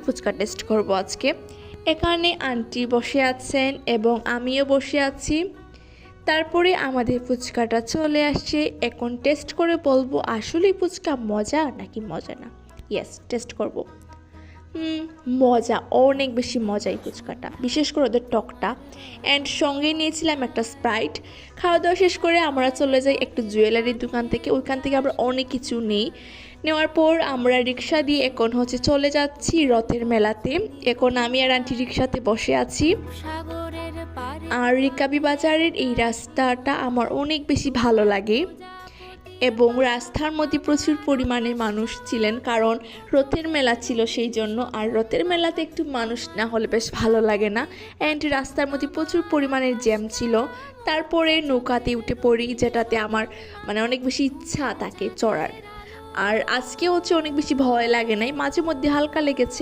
Fuchka test করব আজকে। এখানে আন্টি বসে আছেন এবং আমিও বসে আছি। তারপরে আমাদের ফুচকাটা চলে আসছে। এখন টেস্ট করে বলবো আসলে ফুচকা মজা নাকি মজা না। ইয়েস, টেস্ট করব। মজা, অনেক বেশি মজা এই ফুচকাটা, বিশেষ করে ওদের টকটা। অ্যান্ড সঙ্গে নিয়েছিলাম একটা স্প্রাইট। খাওয়া দাওয়া শেষ করে আমরা চলে যাই একটু জুয়েলারির দোকান থেকে। ওইখান থেকে আমরা অনেক কিছু নেই। নেওয়ার পর আমরা রিক্সা দিয়ে এখন চলে যাচ্ছি রথের মেলাতে। এখন আমি আর আন্টি রিক্সাতে বসে আছি। আর রিকাবি বাজারের এই রাস্তাটা আমার অনেক বেশি ভালো লাগে এবং রাস্তার মধ্যে প্রচুর পরিমাণে মানুষ ছিলেন, কারণ রথের মেলা ছিল সেই জন্য। আর রথের মেলাতে একটু মানুষ না হলে বেশ ভালো লাগে না। অ্যান্ড রাস্তার মধ্যে প্রচুর পরিমাণের জ্যাম ছিল। তারপরে নৌকাতে উঠে পড়ি, যেটাতে আমার অনেক বেশি ইচ্ছা থাকে চড়ার। আর আজকে অনেক বেশি ভয় লাগে নাই, মাঝে মধ্যে হালকা লেগেছে।